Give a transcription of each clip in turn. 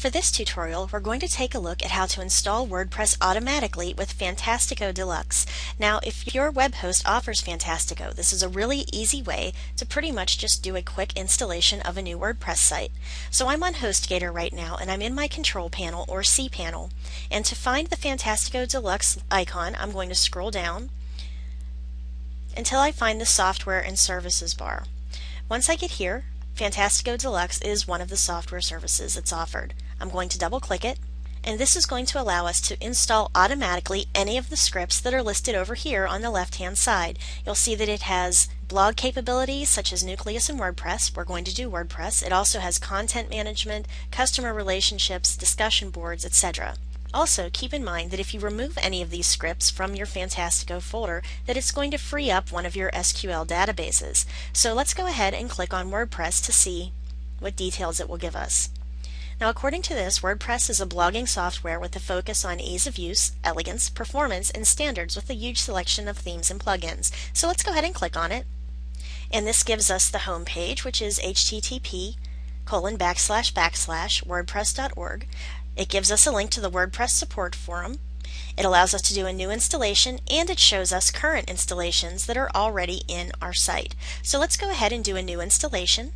For this tutorial, we're going to take a look at how to install WordPress automatically with Fantastico Deluxe. Now, if your web host offers Fantastico, this is a really easy way to pretty much just do a quick installation of a new WordPress site. So I'm on HostGator right now, and I'm in my control panel or cPanel. And to find the Fantastico Deluxe icon, I'm going to scroll down until I find the Software and Services bar. Once I get here, Fantastico Deluxe is one of the software services that's offered. I'm going to double click it, and this is going to allow us to install automatically any of the scripts that are listed over here on the left hand side. You'll see that it has blog capabilities such as Nucleus and WordPress. We're going to do WordPress. It also has content management, customer relationships, discussion boards, etc. Also, keep in mind that if you remove any of these scripts from your Fantastico folder, that it's going to free up one of your SQL databases. So let's go ahead and click on WordPress to see what details it will give us. Now, according to this, WordPress is a blogging software with a focus on ease of use, elegance, performance, and standards with a huge selection of themes and plugins. So let's go ahead and click on it. And this gives us the home page, which is http://wordpress.org. It gives us a link to the WordPress support forum. It allows us to do a new installation, and it shows us current installations that are already in our site. So let's go ahead and do a new installation.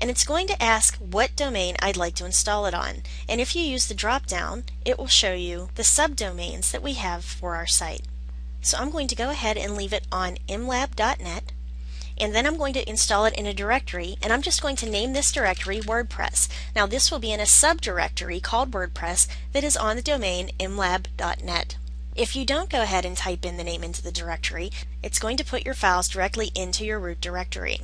And it's going to ask what domain I'd like to install it on. And if you use the drop down, it will show you the subdomains that we have for our site. So I'm going to go ahead and leave it on imlab.net. And then I'm going to install it in a directory, and I'm just going to name this directory WordPress. Now this will be in a subdirectory called WordPress that is on the domain imlab.net. If you don't go ahead and type in the name into the directory, it's going to put your files directly into your root directory.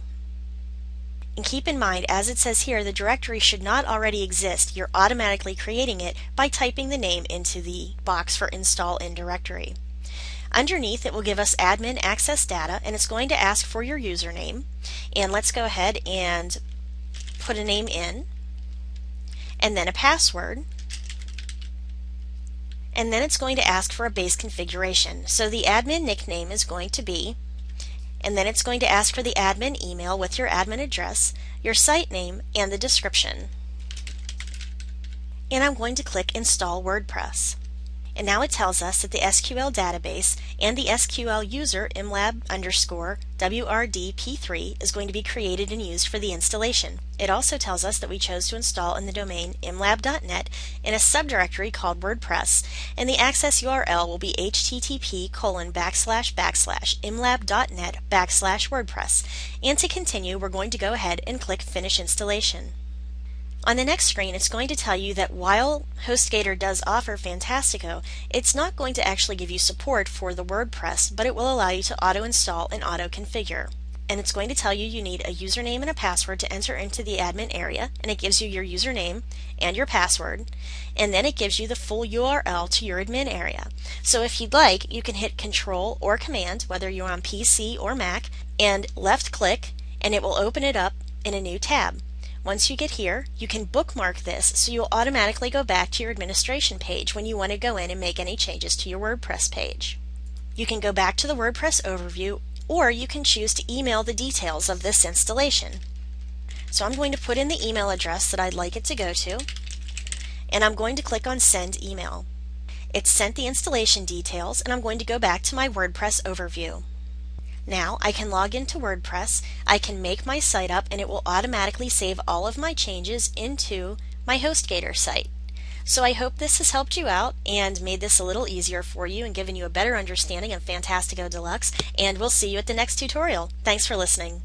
And keep in mind, as it says here, the directory should not already exist. You're automatically creating it by typing the name into the box for Install in Directory. Underneath, it will give us admin access data, and it's going to ask for your username. And let's go ahead and put a name in, and then a password. And then it's going to ask for a base configuration. So the admin nickname is going to be, and then it's going to ask for the admin email with your admin address, your site name, and the description. And I'm going to click Install WordPress. And now it tells us that the SQL database and the SQL user imlab_WRDP3 is going to be created and used for the installation. It also tells us that we chose to install in the domain imlab.net in a subdirectory called WordPress, and the access URL will be http://imlab.net/WordPress. And to continue, we're going to go ahead and click Finish Installation. On the next screen, it's going to tell you that while HostGator does offer Fantastico, it's not going to actually give you support for the WordPress, but it will allow you to auto-install and auto-configure. And it's going to tell you need a username and a password to enter into the admin area, and it gives you your username and your password, and then it gives you the full URL to your admin area. So if you'd like, you can hit Control or Command, whether you're on PC or Mac, and left click, and it will open it up in a new tab. Once you get here, you can bookmark this so you'll automatically go back to your administration page when you want to go in and make any changes to your WordPress page. You can go back to the WordPress overview, or you can choose to email the details of this installation. So I'm going to put in the email address that I'd like it to go to, and I'm going to click on Send Email. It's sent the installation details, and I'm going to go back to my WordPress overview. Now I can log into WordPress, I can make my site up, and it will automatically save all of my changes into my HostGator site. So I hope this has helped you out and made this a little easier for you and given you a better understanding of Fantastico Deluxe, and we'll see you at the next tutorial. Thanks for listening.